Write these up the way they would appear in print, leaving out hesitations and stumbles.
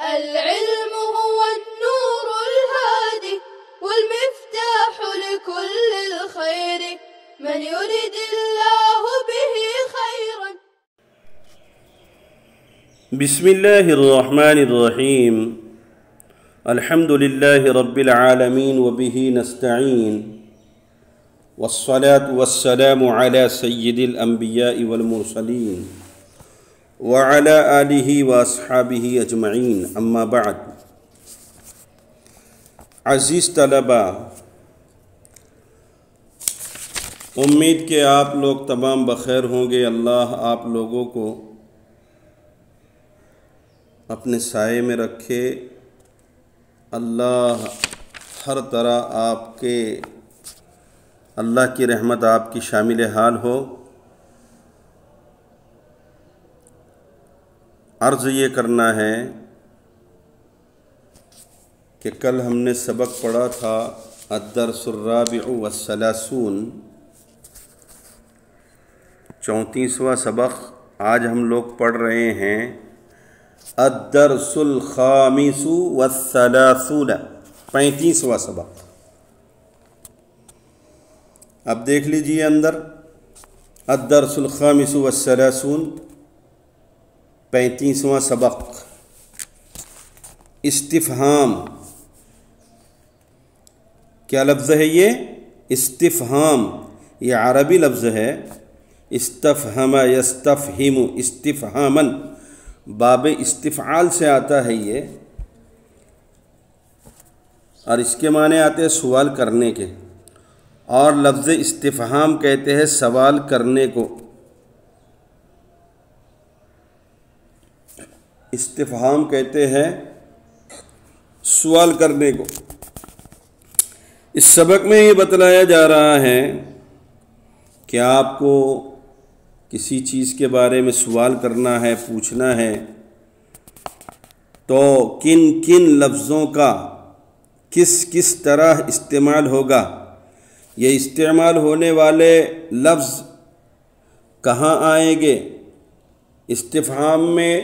العلم هو النور الهادي والمفتاح لكل الخير من يرد الله به خيرا. بسم الله الرحمن الرحيم. الحمد لله رب العالمين وبه نستعين، والصلاة والسلام على سيد الأنبياء والمرسلين وعلى آلہ واصحابہ اجمعین، اما بعد. عزیز طلبہ، امید کہ آپ لوگ تمام بخیر ہوں گے. اللہ آپ لوگوں کو اپنے سائے میں رکھے. اللہ ہر طرح اللہ کی رحمت آپ کی شامل حال ہو. عرض یہ کرنا ہے کہ کل ہم نے سبق پڑھا تھا الدرس الرابع والثلاثون، 34واں سبق. آج ہم لوگ پڑھ رہے ہیں الدرس الخامس والثلاثون، 35واں سبق. اب دیکھ لیجئے اندر الدرس الخامس والثلاثون، 35واں سبق. استفہام. کیا لفظ ہے یہ؟ استفہام. یہ عربی لفظ ہے. استفہم یستفہم استفہامن، باب استفعال سے آتا ہے یہ، اور اس کے معنی آتے ہیں سوال کرنے کے. اور لفظ استفہام کہتے ہیں سوال کرنے کو. استفہام کہتے ہیں سوال کرنے کو. اس سبق میں یہ بتلایا جا رہا ہے کہ آپ کو کسی چیز کے بارے میں سوال کرنا ہے، پوچھنا ہے، تو کن کن لفظوں کا کس طرح استعمال ہوگا. یہ استعمال ہونے والے لفظ کہاں آئیں گے، استفہام میں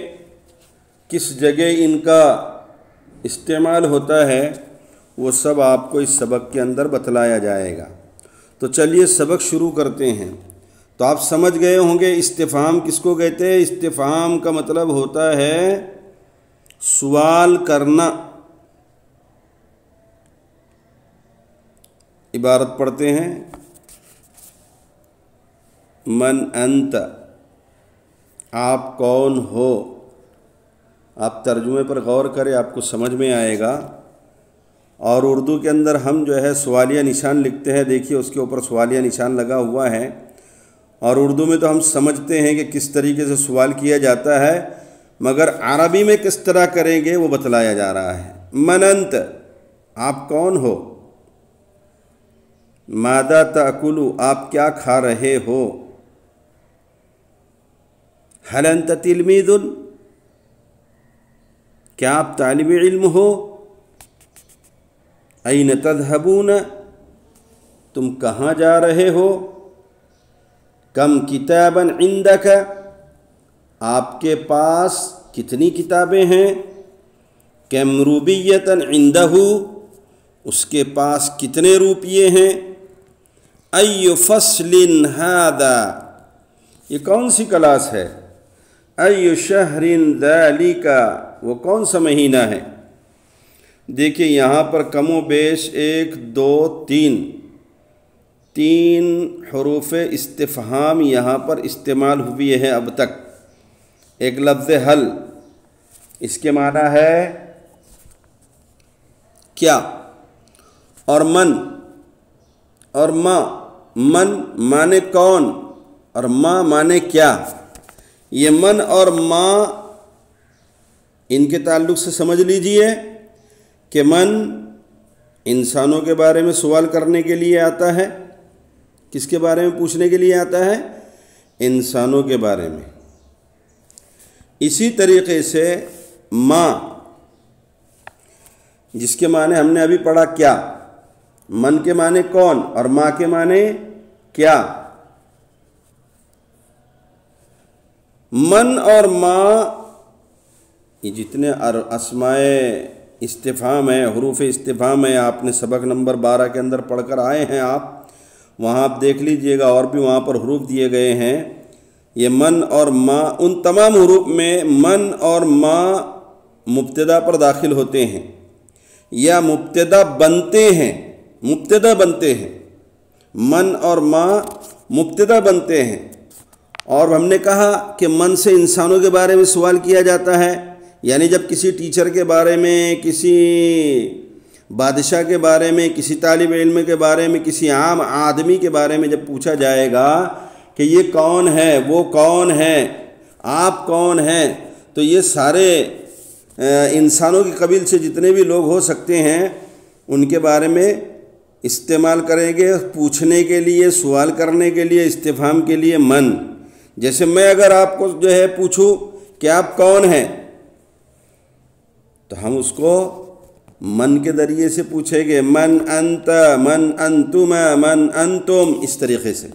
کس جگہ ان کا استعمال ہوتا ہے، وہ سب آپ کو اس سبق کے اندر بتلایا جائے گا. تو چلیے سبق شروع کرتے ہیں. تو آپ سمجھ گئے ہوں گے استفہام کس کو کہتے ہیں. استفہام کا مطلب ہوتا ہے سوال کرنا. عبارت پڑھتے ہیں من انت، آپ کون ہو. آپ ترجمے پر غور کریں، آپ کو سمجھ میں آئے گا. اور اردو کے اندر ہم جو ہے سوالیہ نشان لکھتے ہیں، دیکھیے اس کے اوپر سوالیہ نشان لگا ہوا ہے. اور اردو میں تو ہم سمجھتے ہیں کہ کس طریقے سے سوال کیا جاتا ہے، مگر عربی میں کس طرح کریں گے وہ بتلایا جا رہا ہے. من انت، آپ کون ہو. ماذا تأکل، آپ کیا کھا رہے ہو. هل انت تلمیذ، کیا آپ طالب علم ہو. این تذهبون، تم کہاں جا رہے ہو. کم کتابا عندک، آپ کے پاس کتنی کتابیں ہیں. کم روبیتا عندہ، اس کے پاس کتنے روپیے ہیں. ای فصل ھذا، یہ کون سی کلاس ہے. ای شہر ذالک، وہ کون سا مہینہ ہے. دیکھیں یہاں پر کم و بیش 1 2 3 حروف استفہام یہاں پر استعمال ہوئی ہے اب تک. ایک لفظ حل، اس کے معنی ہے کیا. اور من اور ما. من مانے کون اور ما مانے کیا. یہ من اور ما، ان کے تعلق سے سمجھ لیجئے کہ من انسانوں کے بارے میں سوال کرنے کے لیے آتا ہے. کس کے بارے میں پوچھنے کے لیے آتا ہے؟ انسانوں کے بارے میں. اسی طریقے سے ما، جس کے معنی ہم نے ابھی پڑھا کیا. من کے معنی کون اور ما کے معنی کیا. من اور ما یہ جتنے اسمائے استفہام ہے، حروف استفہام ہے، آپ نے سبق نمبر 12 کے اندر پڑھ کر آئے ہیں آپ، وہاں آپ دیکھ لیجئے گا، اور بھی وہاں پر حروف دیے گئے ہیں۔ یہ من اور ما، ان تمام حروف میں من اور ما مبتدا پر داخل ہوتے ہیں یا مبتدا بنتے ہیں، من اور ما مبتدا بنتے ہیں۔ اور ہم نے کہا کہ من سے انسانوں کے بارے میں سوال کیا جاتا ہے، یعنی جب کسی ٹیچر کے بارے میں، کسی بادشاہ کے بارے میں، کسی طالب علم کے بارے میں، کسی عام آدمی کے بارے میں جب پوچھا جائے گا کہ یہ کون ہے، وہ کون ہے، آپ کون ہیں، تو یہ سارے انسانوں کی قبیل سے جتنے بھی لوگ ہو سکتے ہیں ان کے بارے میں استعمال کریں گے پوچھنے کے لیے، سوال کرنے کے لیے، استفہام کے لیے من۔ جیسے میں اگر آپ کو جو ہے پوچھوں کہ آپ کون ہیں، تو ہم اس کو من کے ذریعے سے پوچھیں گے، من انت، من انتما، من انتم، اس طریقے سے۔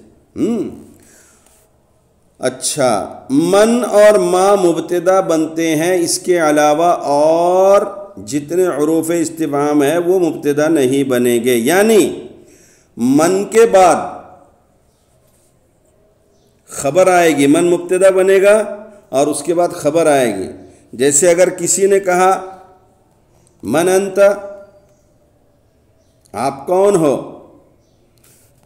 اچھا، من اور ما مبتدا بنتے ہیں، اس کے علاوہ اور جتنے حروف استفہام ہیں وہ مبتدا نہیں بنیں گے، یعنی من کے بعد خبر آئے گی، من مبتدا بنے گا اور اس کے بعد خبر آئے گی۔ جیسے اگر کسی نے کہا من انت، آپ کون ہو،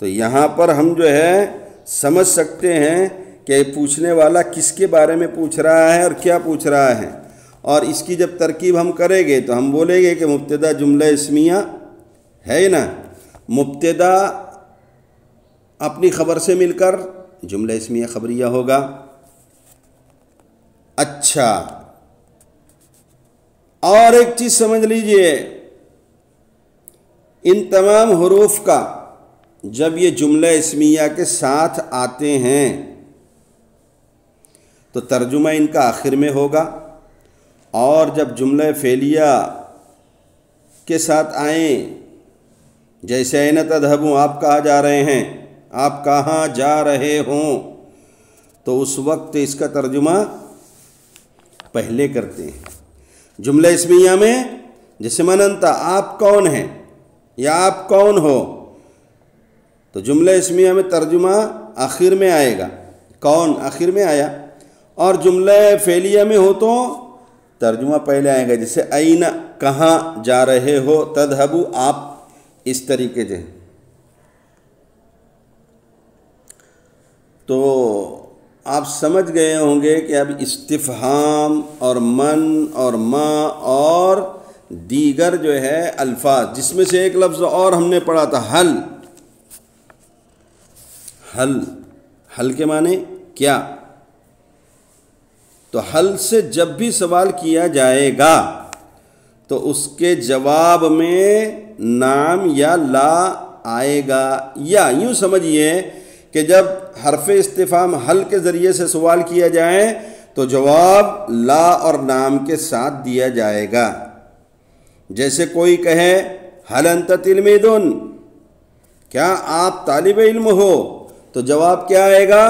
تو یہاں پر ہم جو ہے سمجھ سکتے ہیں کہ پوچھنے والا کس کے بارے میں پوچھ رہا ہے اور کیا پوچھ رہا ہے، اور اس کی جب ترکیب ہم کریں گے تو ہم بولیں گے کہ مبتدا جملہ اسمیہ ہے نا، مبتدا اپنی خبر سے مل کر جملہ اسمیہ خبریہ ہوگا۔ اچھا، اور ایک چیز سمجھ لیجئے، ان تمام حروف کا جب یہ جملہ اسمیہ کے ساتھ آتے ہیں تو ترجمہ ان کا آخر میں ہوگا، اور جب جملہ فعلیہ کے ساتھ آئیں، جیسے این تذهبون، آپ کہاں جا رہے ہیں، آپ کہاں جا رہے ہوں، تو اس وقت اس کا ترجمہ پہلے کرتے ہیں۔ جملہ اسمیہ میں جیسے من انت، آپ کون ہیں یا آپ کون ہو، تو جملہ اسمیہ میں ترجمہ آخر میں آئے گا، کون آخر میں آیا، اور جملہ فعلیہ میں ہو تو ترجمہ پہلے آئے گا، جیسے این، کہاں جا رہے ہو، تذهبوا، آپ، اس طریقے سے۔ تو آپ سمجھ گئے ہوں گے کہ اب استفہام اور من اور ما اور دیگر جو ہے الفاظ، جس میں سے ایک لفظ اور ہم نے پڑھا تھا، حل۔ حل، حل کے معنی کیا؟ تو حل سے جب بھی سوال کیا جائے گا تو اس کے جواب میں نام یا لا آئے گا، یا یوں سمجھیے کہ جب حرف استفہام حل کے ذریعے سے سوال کیا جائے تو جواب لا اور نام کے ساتھ دیا جائے گا۔ جیسے کوئی کہے حل انت تلمیذ، کیا آپ طالب علم ہو، تو جواب کیا آئے گا،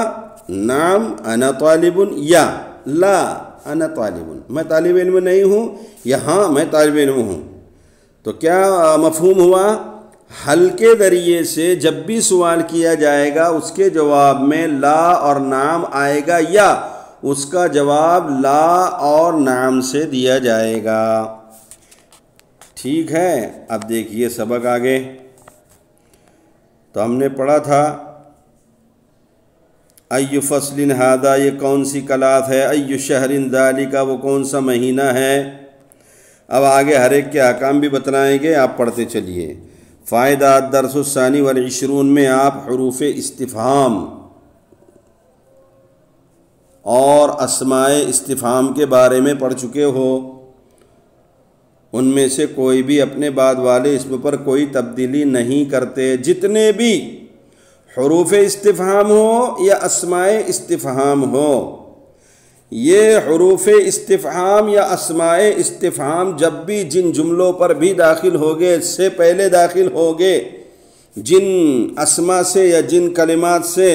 نعم انا طالب، یا لا انا طالب، میں طالب علم نہیں ہوں، یا ہاں میں طالب علم ہوں۔ تو کیا مفہوم ہوا؟ حل کے ذریعے سے جب بھی سوال کیا جائے گا اس کے جواب میں لا اور نام آئے گا، یا اس کا جواب لا اور نام سے دیا جائے گا۔ ٹھیک ہے، اب دیکھیے سبق آگے۔ تو ہم نے پڑھا تھا ای فصل ھذا، یہ کون سی کلاس ہے، ای شہر ذالک، وہ کون سا مہینہ ہے۔ اب آگے ہر ایک کے احکام بھی بتلائیں گے، آپ پڑھتے چلیے۔ فائدہ الدرس الثانی والعشرون میں آپ حروف استفہام اور اسماء استفہام کے بارے میں پڑھ چکے ہو۔ ان میں سے کوئی بھی اپنے بعد والے اسم پر کوئی تبدیلی نہیں کرتے۔ جتنے بھی حروف استفہام ہو یا اسماء استفہام ہو، یہ حروف استفہام یا اسماء استفہام جب بھی جن جملوں پر بھی داخل ہوگے، اس سے پہلے داخل ہوگے، جن اسما سے یا جن کلمات سے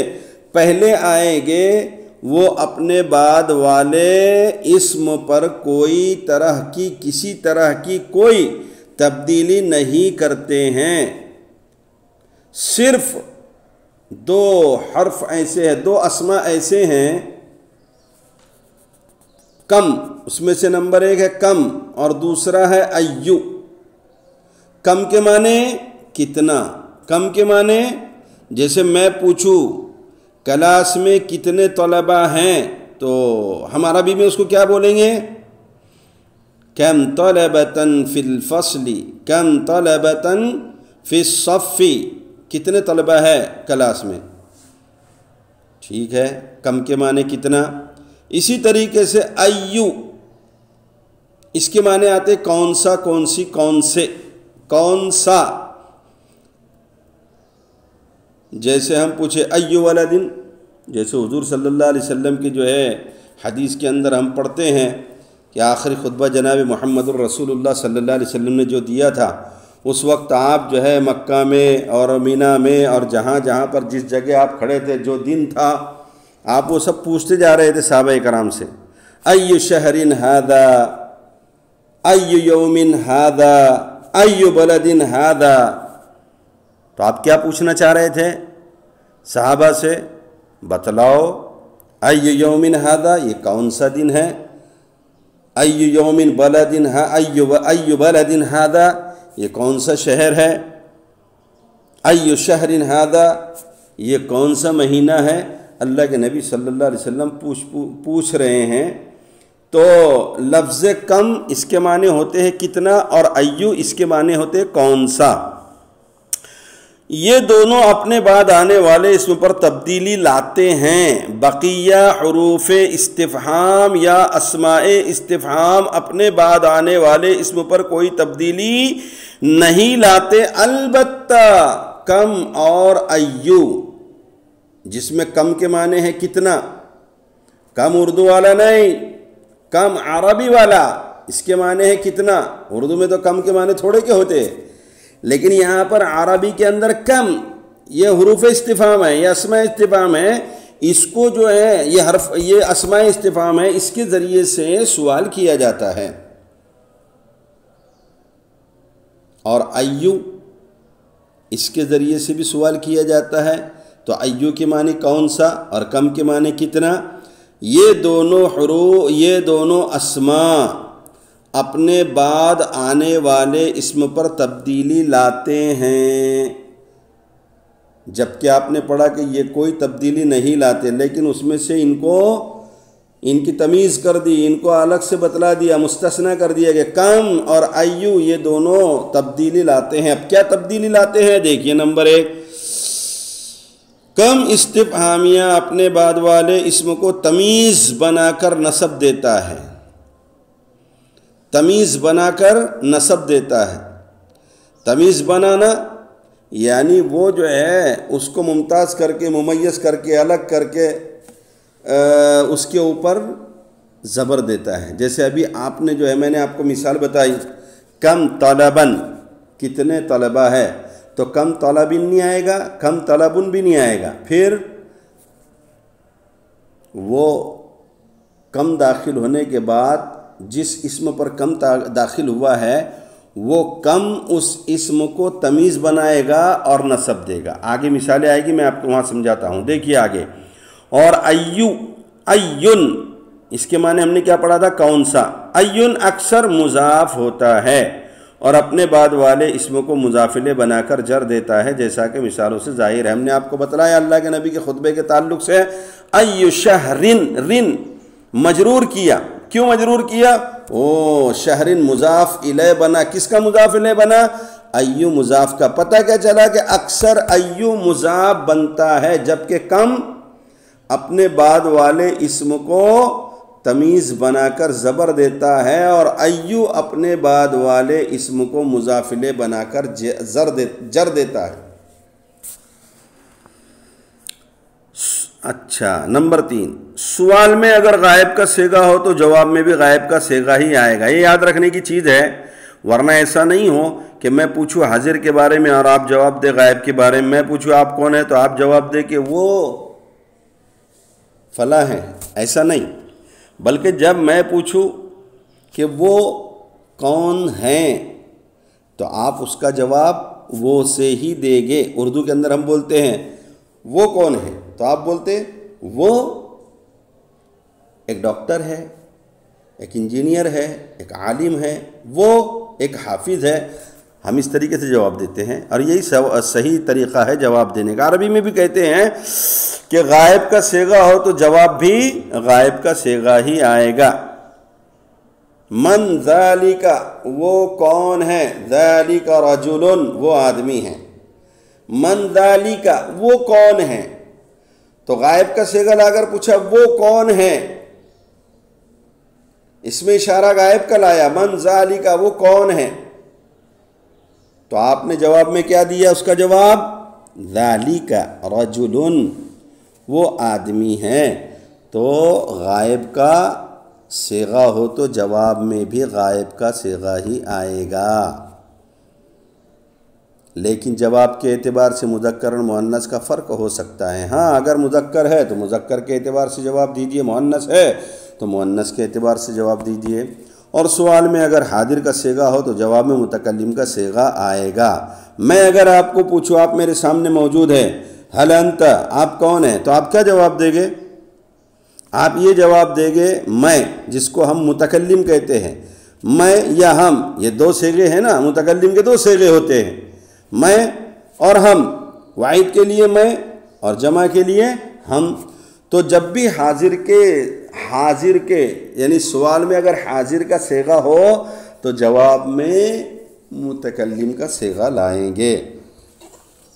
پہلے آئیں گے، وہ اپنے بعد والے اسم پر کسی طرح کی کوئی تبدیلی نہیں کرتے ہیں۔ صرف دو حرف ایسے ہیں، دو اسماء ایسے ہیں، کم، اس میں سے نمبر ایک ہے کم اور دوسرا ہے ایو۔ کم کے معنی کتنا، کم کے معنی جیسے میں پوچھوں کلاس میں کتنے طلبہ ہیں تو ہم عربی میں اس کو کیا بولیں گے؟ کم طلبتن فی الفصل، کم طلبتن فی الصف، کتنے طلبہ ہے کلاس میں، ٹھیک ہے، کم کے معنی کتنا۔ اسی طریقے سے ایو، اس کے معنی آتے کون سا، کون سی، کون سے، کون سا۔ جیسے ہم پوچھے ایو ولدن، جیسے حضور صلی اللہ علیہ وسلم کی جو ہے حدیث کے اندر ہم پڑھتے ہیں کہ آخری خطبہ جناب محمد الرسول اللہ صلی اللہ علیہ وسلم نے جو دیا تھا، اس وقت آپ جو ہے مکہ میں اور مینا میں اور جہاں جہاں پر جس جگہ آپ کھڑے تھے، جو دن تھا، آپ وہ سب پوچھتے جا رہے تھے صحابہ کرام سے، ای شہر ھذا، ای یوم ھذا، ای بلد ھذا۔ تو آپ کیا پوچھنا چاہ رہے تھے صحابہ سے؟ بتلاؤ ای یوم ھذا، یہ کون سا دن ہے، ای یوم بلد، ای بلد ھذا، یہ کون سا شہر ہے، ای شہر ھذا، یہ کون سا مہینہ ہے۔ اللہ کے نبی صلی اللہ علیہ وسلم پوچھ رہے ہیں۔ تو لفظ کم اس کے معنی ہوتے ہیں کتنا، اور ایو اس کے معنی ہوتے ہیں کون سا۔ یہ دونوں اپنے بعد آنے والے اسم پر تبدیلی لاتے ہیں۔ بقیہ حروف استفہام یا اسماء استفہام اپنے بعد آنے والے اسم پر کوئی تبدیلی نہیں لاتے، البتہ کم اور ایو، جس میں کم کے معنی ہے کتنا، کم اردو والا نہیں، کم عربی والا، اس کے معنی ہے کتنا۔ اردو میں تو کم کے معنی تھوڑے کے ہوتے ہیں، لیکن یہاں پر عربی کے اندر کم، یہ حروف استفہام ہے، یہ اسماء استفہام ہے، اس کو جو ہے یہ اسماء استفہام ہے، اس کے ذریعے سے سوال کیا جاتا ہے۔ اور ایو، اس کے ذریعے سے بھی سوال کیا جاتا ہے۔ تو ایو کے معنی کون سا اور کم کے معنی کتنا، یہ دونوں اسماء اپنے بعد آنے والے اسم پر تبدیلی لاتے ہیں، جبکہ آپ نے پڑھا کہ یہ کوئی تبدیلی نہیں لاتے، لیکن اس میں سے ان کی تمیز کر دی، ان کو الگ سے بتلا دیا، مستثنیٰ کر دیا کہ کم اور ایو یہ دونوں تبدیلی لاتے ہیں۔ اب کیا تبدیلی لاتے ہیں؟ دیکھیے نمبر ایک، کم استفہامیہ اپنے بعد والے اسم کو تمیز بنا کر نصب دیتا ہے، تمیز بنا کر نصب دیتا ہے۔ تمیز بنانا یعنی وہ جو ہے اس کو ممتاز کر کے، ممیز کر کے، الگ کر کے اس کے اوپر زبر دیتا ہے۔ جیسے ابھی آپ نے جو ہے، میں نے آپ کو مثال بتائی، کم طلبن، کتنے طلبہ ہے، تو کم طلبن نہیں آئے گا، کم طلبن بھی نہیں آئے گا، پھر وہ کم داخل ہونے کے بعد جس اسم پر کم داخل ہوا ہے وہ کم اس اسم کو تمیز بنائے گا اور نصب دے گا۔ آگے مثالیں آئے گی، میں آپ کو وہاں سمجھاتا ہوں۔ دیکھیے آگے، اور ایو، ایون، اس کے معنی ہم نے کیا پڑھا تھا، کون سا۔ ایون اکثر مضاف ہوتا ہے اور اپنے بعد والے اسم کو مضافلے بنا کر جر دیتا ہے، جیسا کہ مثالوں سے ظاہر ہے۔ ہم نے آپ کو بتلایا اللہ کے نبی کے خطبے کے تعلق سے، ایو شہرن، رن مجرور کیا، کیوں مجرور کیا؟ شہرن مضاف الیہ بنا، کس کا مضاف الیہ بنا؟ ایو مضاف کا۔ پتہ کیا چلا کہ اکثر ایو مضاف بنتا ہے، جبکہ کم اپنے بعد والے اسم کو تمیز بنا کر زبر دیتا ہے، اور ایو اپنے بعد والے اسم کو مضاف الیہ بنا کر جر دیتا ہے۔ اچھا، نمبر 3، سوال میں اگر غائب کا صیغہ ہو تو جواب میں بھی غائب کا صیغہ ہی آئے گا۔ یہ یاد رکھنے کی چیز ہے، ورنہ ایسا نہیں ہو کہ میں پوچھوں حاضر کے بارے میں اور آپ جواب دے غائب کے بارے میں، میں پوچھوں آپ کون ہے تو آپ جواب دے کہ وہ فلاں ہیں، ایسا نہیں، بلکہ جب میں پوچھوں کہ وہ کون ہیں تو آپ اس کا جواب وہ سے ہی دیں گے۔ اردو کے اندر ہم بولتے ہیں وہ کون ہے، تو آپ بولتے وہ ایک ڈاکٹر ہے، ایک انجینئر ہے، ایک عالم ہے، وہ ایک حافظ ہے۔ ہم اس طریقے سے جواب دیتے ہیں، اور یہی صحیح طریقہ ہے جواب دینے کا۔ عربی میں بھی کہتے ہیں کہ غائب کا صیغہ ہو تو جواب بھی غائب کا صیغہ ہی آئے گا۔ من ذالک، وہ کون ہے، ذالک رجل، وہ آدمی ہے۔ من ذالک، وہ کون ہے، تو غائب کا صیغہ لا کر پوچھا وہ کون ہے، اس میں اشارہ غائب کا لایا، من ذالک، وہ کون ہے، تو آپ نے جواب میں کیا دیا، اس کا جواب ذالک رجل، وہ آدمی ہے۔ تو غائب کا صیغہ ہو تو جواب میں بھی غائب کا صیغہ ہی آئے گا، لیکن جواب کے اعتبار سے مذکر اور مؤنث کا فرق ہو سکتا ہے۔ ہاں، اگر مذکر ہے تو مذکر کے اعتبار سے جواب دیجئے، مؤنث ہے تو مؤنث کے اعتبار سے جواب دیجئے۔ اور سوال میں اگر حاضر کا صیغہ ہو تو جواب میں متکلم کا صیغہ آئے گا۔ میں اگر آپ کو پوچھوں، آپ میرے سامنے موجود ہے، ہل انت، آپ کون ہیں، تو آپ کیا جواب دیں گے؟ آپ یہ جواب دیں گے میں، جس کو ہم متکلم کہتے ہیں۔ میں یا ہم، یہ دو صیغے ہیں نا، متکلم کے دو صیغے ہوتے ہیں، میں اور ہم، واحد کے لیے میں اور جمع کے لیے ہم۔ تو جب بھی حاضر کے یعنی سوال میں اگر حاضر کا صیغہ ہو تو جواب میں متکلم کا صیغہ لائیں گے۔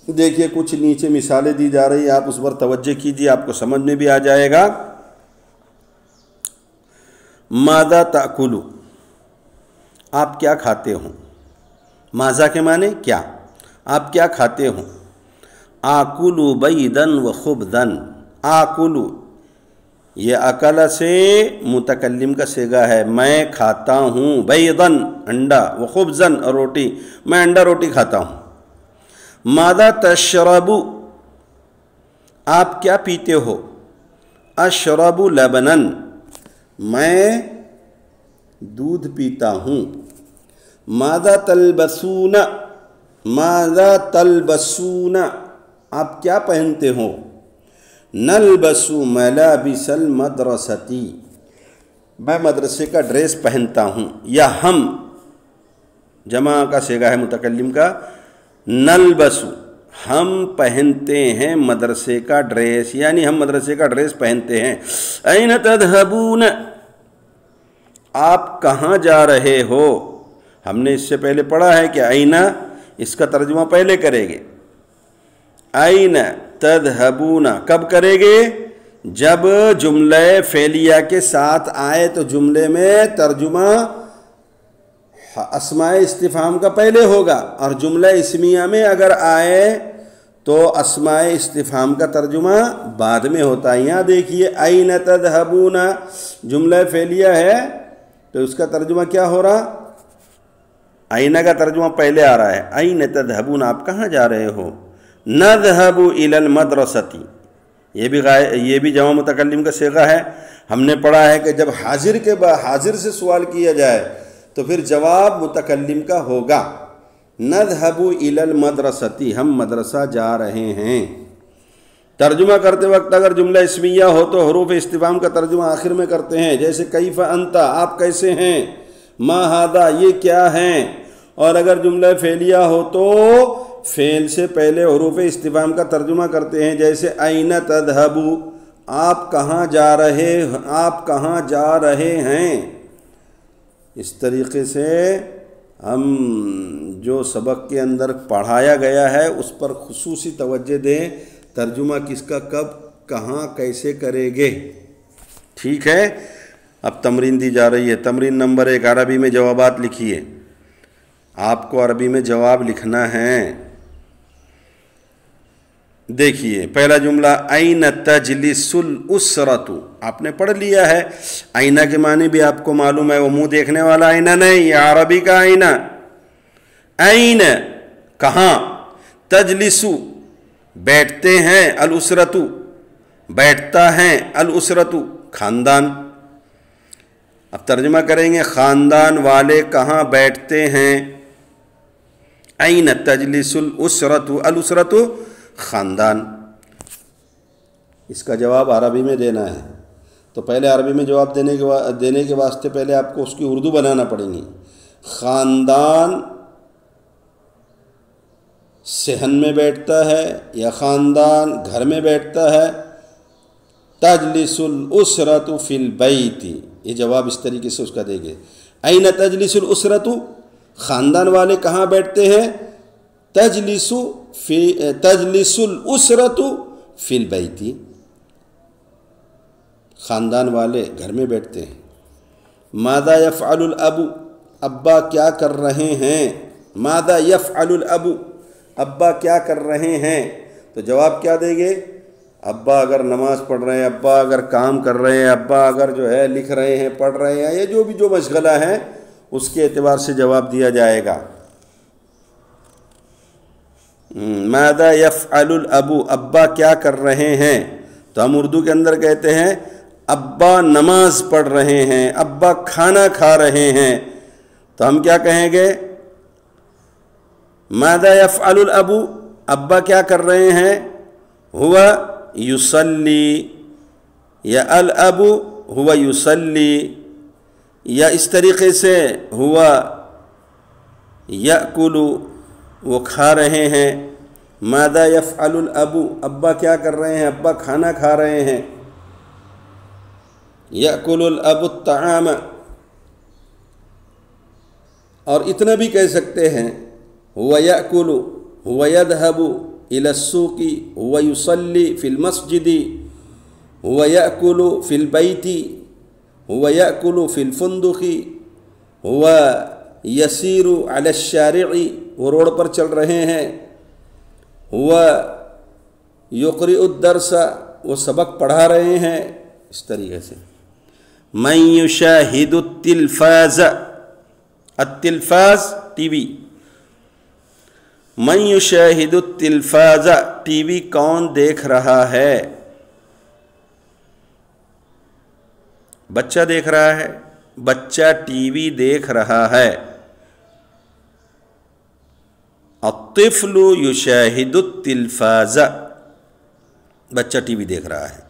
دیکھیے کچھ نیچے مثالیں دی جا رہی ہیں، آپ اس پر توجہ کیجیے، آپ کو سمجھ میں بھی آ جائے گا۔ ماذا تأکلو، آپ کیا کھاتے ہو، ماذا کے معنی کیا، آپ کیا کھاتے ہو۔ آکلو بیدن و خبزن، آکلو یہ اکل سے متکلم کا صیغہ ہے، میں کھاتا ہوں، بیدن انڈا، و خبزن اور روٹی، میں انڈا روٹی کھاتا ہوں۔ ماذا تشربو، آپ کیا پیتے ہو، اشرب لبنن، میں دودھ پیتا ہوں۔ ماذا تلبسون، ماذا تلبسون، آپ کیا پہنتے ہو، نلبس ملابس المدرستی، میں مدرسے کا ڈریس پہنتا ہوں، یا ہم جمع کا صیغہ ہے متکلم کا، نلبس، ہم پہنتے ہیں مدرسے کا ڈریس، یعنی ہم مدرسے کا ڈریس پہنتے ہیں۔ این تذهبون، آپ کہاں جا رہے ہو، ہم نے اس سے پہلے پڑھا ہے کہ این اس کا ترجمہ پہلے کرے گے، این تذهبون کب کرے گے، جب جملہ فعلیہ کے ساتھ آئے تو جملے میں ترجمہ اسماء استفہام کا پہلے ہوگا، اور جملہ اسمیہ میں اگر آئے تو اسماء استفہام کا ترجمہ بعد میں ہوتا ہے۔ یہاں دیکھیے این تذهبون جملہ فعلیہ ہے تو اس کا ترجمہ کیا ہو رہا، این کا ترجمہ پہلے آ رہا ہے، این تذهبون آپ کہاں جا رہے ہو، نذهب الى المدرستی، یہ بھی جمع متکلم کا صیغہ ہے۔ ہم نے پڑھا ہے کہ جب حاضر سے سوال کیا جائے تو پھر جواب متکلم کا ہوگا، نذهب الى المدرستی، ہم مدرسہ جا رہے ہیں۔ ترجمہ کرتے وقت اگر جملہ اسمیہ ہو تو حروف استفہام کا ترجمہ آخر میں کرتے ہیں، جیسے کیف انت، آپ کیسے ہیں، ما ھذا، یہ کیا ہیں، اور اگر جملہ فعلیہ ہو تو فعل سے پہلے حروف استفہام کا ترجمہ کرتے ہیں، جیسے این تذهب، آپ کہاں جا رہے ہیں۔ اس طریقے سے ہم جو سبق کے اندر پڑھایا گیا ہے اس پر خصوصی توجہ دیں، ترجمہ کس کا کب کہاں کیسے کرے گے، ٹھیک ہے۔ اب تمرین دی جا رہی ہے، تمرین نمبر 1، عربی میں جوابات لکھیے، آپ کو عربی میں جواب لکھنا ہے۔ دیکھیے پہلا جملہ، این تجلس الاسرۃ، آپ نے پڑھ لیا ہے، آئینہ کے معنی بھی آپ کو معلوم ہے، وہ منہ دیکھنے والا آئینہ نہیں، یہ عربی کا آئینہ۔ این کہاں، تجلسو بیٹھتے ہیں، الاسرۃ بیٹھتا ہے الاسرۃ خاندان. اب ترجمہ کریں گے خاندان والے کہاں بیٹھتے ہیں. این تجلس الاسرۃ، الاسرۃ خاندان. اس کا جواب عربی میں دینا ہے، تو پہلے عربی میں جواب دینے کے واسطے پہلے آپ کو اس کی اردو بنانا پڑیں گی. خاندان صحن میں بیٹھتا ہے یا خاندان گھر میں بیٹھتا ہے. تجلس الاسرۃ فی البیت، یہ جواب اس طریقے سے اس کا دیں گے. این تجلس الاسرۃ، خاندان والے کہاں بیٹھتے ہیں. تجلس الاسرۃ فی البیت، خاندان والے گھر میں بیٹھتے ہیں. ماذا یفعل الاب، ابا کیا کر رہے ہیں. ماذا یفعل الاب، ابا کیا کر رہے ہیں. تو جواب کیا دیں گے. ابا اگر نماز پڑھ رہے ہیں، ابا اگر کام کر رہے ہیں، ابا اگر جو ہے لکھ رہے ہیں، پڑھ رہے ہیں، یا جو مشغلہ ہے اس کے اعتبار سے جواب دیا جائے گا. ماذا یفعل الاب، ابا کیا کر رہے ہیں. تو ہم اردو کے اندر کہتے ہیں ابا نماز پڑھ رہے ہیں، ابا کھانا کھا رہے ہیں. تو ہم کیا کہیں گے. ماذا یفعل الاب، ابا کیا کر رہے ہیں. ہوا یصلی، یا الاب ہوا یصلی، یا اس طریقے سے ہوا یأکل، وہ کھا رہے ہیں. ماذا یفعل الاب، ابا کیا کر رہے ہیں، ابا کھانا کھا رہے ہیں. یأکل الاب الطعام، اور اتنا بھی کہہ سکتے ہیں ہوا یأکل، ہوا یذهب إلى السوق، هو يصلي في المسجد، هو يأكل في البيت، هو يأكل في الفندق، هو يسير على الشارع، وہ روڈ پر چل رہے ہیں. هو يقرئ الدرس، وہ سبق پڑھا رہے ہیں. اس طریقے سے. من يشاهد التلفاز، التلفاز ٹی وی. من یشاہد التلفاز، ٹی وی کون دیکھ رہا ہے. بچہ دیکھ رہا ہے، بچہ ٹی وی دیکھ رہا ہے. الطفل یشاہد التلفاز، بچہ ٹی وی دیکھ رہا ہے.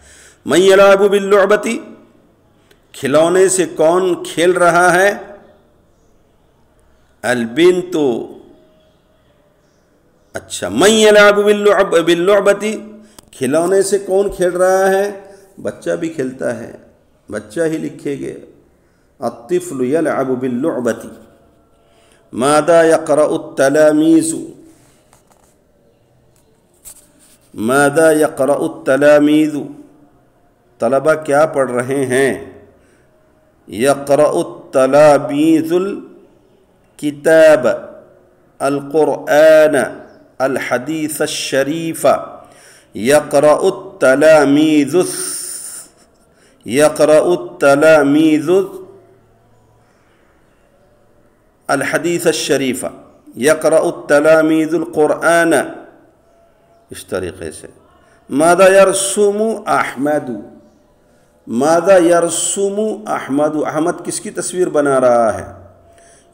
من یلعب باللعبۃ، کھلونے سے کون کھیل رہا ہے. البنت، اچھا. من یلعب باللعبۃ، کھلونے سے کون کھیل رہا ہے. بچہ بھی کھیلتا ہے، بچہ ہی لکھے گے. الطفل یلعب باللعبۃ. ماذا یقرأ التلاميذ، ماذا یقرأ التلاميذ، طلبہ کیا پڑھ رہے ہیں. یقرأ التلاميذ الکتاب، القرآن، الحدیث الشریف. یقرأ التلاميذ، یقرأ التلاميذ الحدیث الشریف. یقرأ التلاميذ القرآن، اس طریقے سے. ماذا یرسم احمد، ماذا یرسم احمد، احمد کس کی تصویر بنا رہا ہے.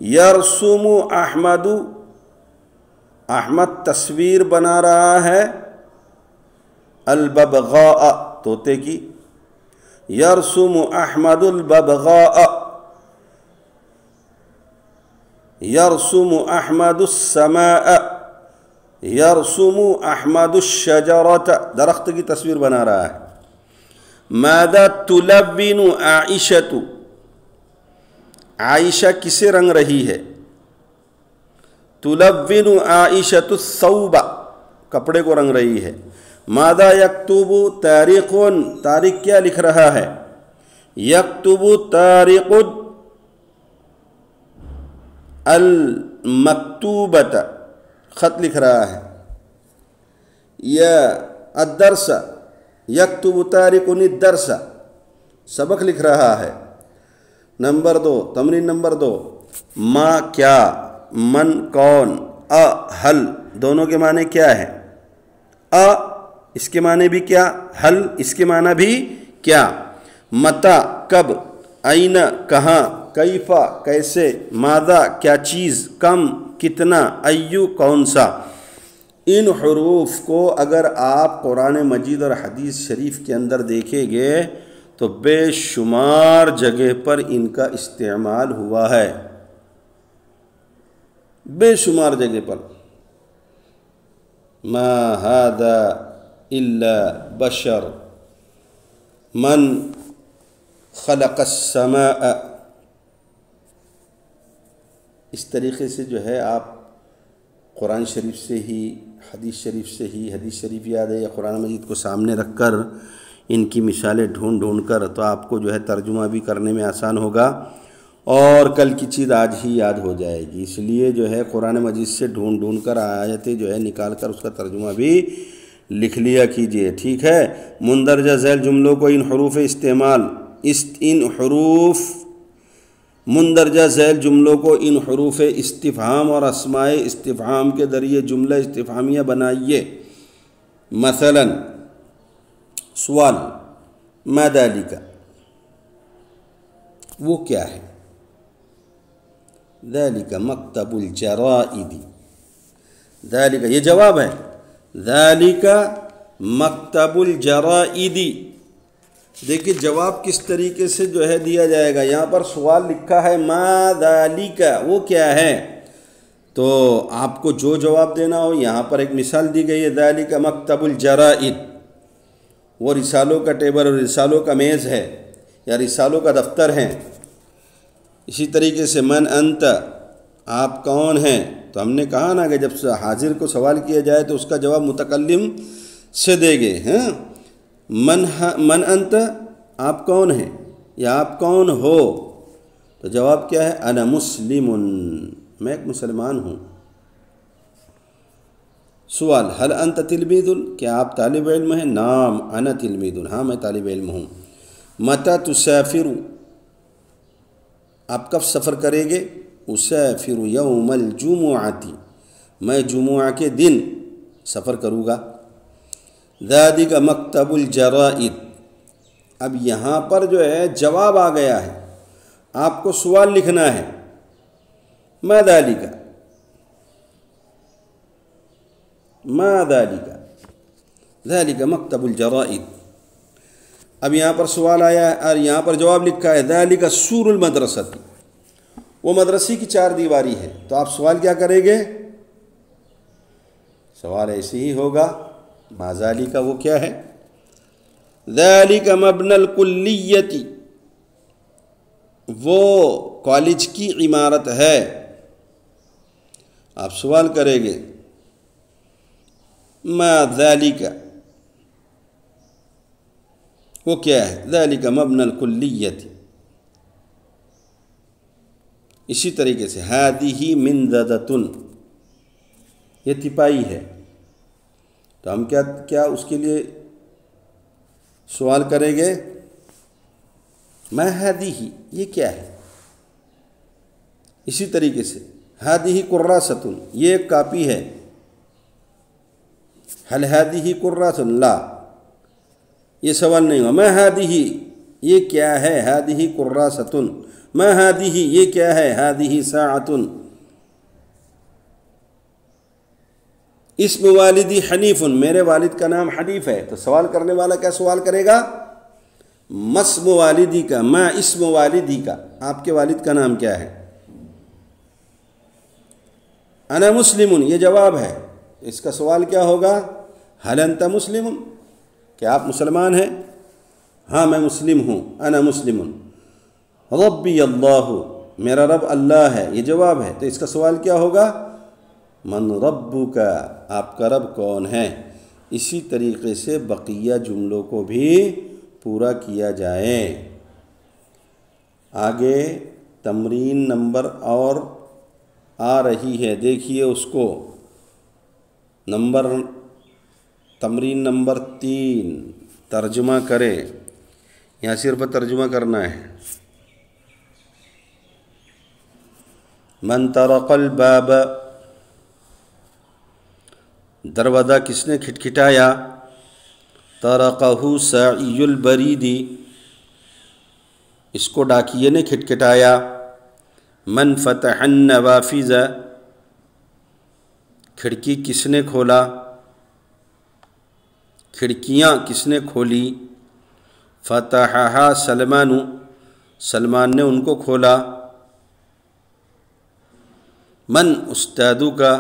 یرسم احمد، احمد تصویر بنا رہا ہے. الببغاء، طوطے کی. یرسم احمد الببغاء. یرسم احمد السماء. یرسم احمد الشجرۃ، درخت کی تصویر بنا رہا ہے. ماذا تلون عائشۃ، عائشہ کسے رنگ رہی ہے. تلون عائشۃ الثوب، کپڑے کو رنگ رہی ہے. ماذا یکتب طارق، طارق کیا لکھ رہا ہے. یکتب طارق المکتوبۃ، خط لکھ رہا ہے. یا الدرس، یکتب طارق الدرس، سبق لکھ رہا ہے. نمبر 2، تمرین نمبر 2. ما کیا، من کون، ہل دونوں کے معنی کیا ہے. اس کے معنی بھی کیا، حل اس کے معنی بھی کیا، متا کب، اینہ کہاں، کیفا کیسے، ماذا کیا چیز، کم کتنا، ایو کون سا۔ ان حروف کو اگر آپ قرآن مجید اور حدیث شریف کے اندر دیکھیں گے تو بے شمار جگہ پر ان کا استعمال ہوا ہے، بے شمار جگہ پر۔ ما هذا الا بشر من خلق السماء، اس طریقے سے جو ہے آپ قرآن شریف سے ہی، حدیث شریف سے ہی، حدیث شریف یاد ہے یا قرآن مجید کو سامنے رکھ کر ان کی مثالیں ڈھونڈ ڈھونڈ کر تو آپ کو جو ہے ترجمہ بھی کرنے میں آسان ہوگا اور کل کی چیز آج ہی یاد ہو جائے گی۔ اس لیے جو ہے قرآن مجید سے ڈھونڈ ڈھونڈ کر آیتیں جو ہے نکال کر اس کا ترجمہ بھی لکھ لیا کیجئے، ٹھیک ہے۔ مندرجہ ذیل جملوں کو ان حروف استعمال، ان حروف مندرجہ ذیل جملوں کو ان حروف استفہام اور اسماء استفہام کے ذریعے جملہ استفہامیہ بنائیے۔ مثلا سوال، ما ذالک، وہ کیا ہے؟ ذالک مکتب الجرائد، ذالک یہ جواب ہے، ذالک مکتب الجرائد۔ دیکھیے جواب کس طریقے سے جو ہے دیا جائے گا، یہاں پر سوال لکھا ہے ما ذالک، وہ کیا ہے، تو آپ کو جو جواب دینا ہو یہاں پر ایک مثال دی گئی ہے، ذالک مکتب الجرائد، وہ رسالوں کا ٹیبل اور رسالوں کا میز ہے یا رسالوں کا دفتر ہے۔ اسی طریقے سے من انت، آپ کون ہیں، تو ہم نے کہا نا کہ جب حاضر کو سوال کیا جائے تو اس کا جواب متکلم سے دے گے، ہاں، من انت، آپ کون ہیں یا آپ کون ہو، تو جواب کیا ہے، انا مسلم، میں ایک مسلمان ہوں۔ سوال، حل انت تلمیذ، کیا آپ طالب علم ہیں، نعم انا تلمیذ، ہاں میں طالب علم ہوں۔ متی تسافر، آپ کب سفر کریں گے، اسافر یوم الجمعۃ، میں جمعہ کے دن سفر کروں گا۔ ذالک مکتب الجرائد، اب یہاں پر جو ہے جواب آ گیا ہے، آپ کو سوال لکھنا ہے، ما ذالک، ما ذالک، ذالک مکتب الجرائد۔ اب یہاں پر سوال آیا ہے اور یہاں پر جواب لکھا ہے، ذالک سور المدرسۃ، وہ مدرسے کی چار دیواری ہے، تو آپ سوال کیا کریں گے، سوال ایسے ہی ہوگا، ما ذالک وہ کیا ہے، ذالک مبنی الکلیۃ، وہ کالج کی عمارت ہے۔ آپ سوال کریں گے ما ذالک، وہ کیا ہے، ذالک مبنی الکلیۃ۔ اسی طریقے سے ہذہ منضدۃ، یہ تپائی ہے، تو ہم کیا اس کے لیے سوال کریں گے، ما ہذہ، یہ کیا ہے۔ اسی طریقے سے ہذہ کراسۃ، یہ ایک کاپی ہے، حل ہذہ کراسۃ، لا، یہ سوال نہیں ہوا، ما ہذہ، یہ کیا ہے، ہذہ کراسۃ، ما ہذہ، یہ کیا ہے، ہذہ ساعۃ۔ اسم والدی حنیف، میرے والد کا نام حنیف ہے، تو سوال کرنے والا کیا سوال کرے گا، مسم والدی کا، ما اسم والدی کا، آپ کے والد کا نام کیا ہے۔ انا مسلم، یہ جواب ہے، اس کا سوال کیا ہوگا، حل انت مسلم، کیا آپ مسلمان ہیں، ہاں میں مسلم ہوں، انا مسلم۔ ربی اللہ، میرا رب اللہ ہے، یہ جواب ہے، تو اس کا سوال کیا ہوگا، من ربک، آپ کا رب کون ہے۔ اسی طریقے سے بقیہ جملوں کو بھی پورا کیا جائے۔ آگے تمرین نمبر اور آ رہی ہے، دیکھیے اس کو، تمرین نمبر 3، ترجمہ کرے، یہاں صرف ترجمہ کرنا ہے۔ من طرق الباب، دروازہ کس نے کھٹکھٹایا، طرقہ ساعی البرید، اس کو ڈاکیے نے کھٹکھٹایا. من فتح النوافذ، کھڑکی کس نے کھولا، کھڑکیاں کس نے کھولی. فتحہا سلمان، سلمان نے ان کو کھولا. من استادو کا،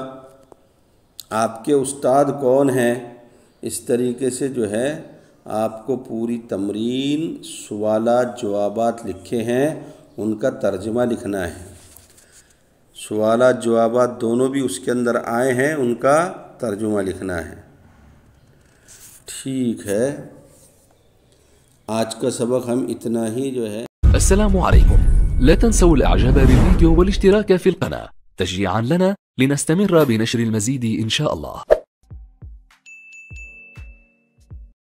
آپ کے استاد کون ہیں. اس طریقے سے جو ہے آپ کو پوری تمرین، سوالات جوابات لکھے ہیں، ان کا ترجمہ لکھنا ہے. سوالات جوابات دونوں بھی اس کے اندر آئے ہیں، ان کا ترجمہ لکھنا ہے. ٹھیک ہے، آج کا سبق ہم اتنا ہی جو ہے. السلام عليكم، لا تنسوا الاعجاب بالفيديو والاشتراك في القناة تشجيعا لنا لنستمر بنشر المزيد إن شاء الله.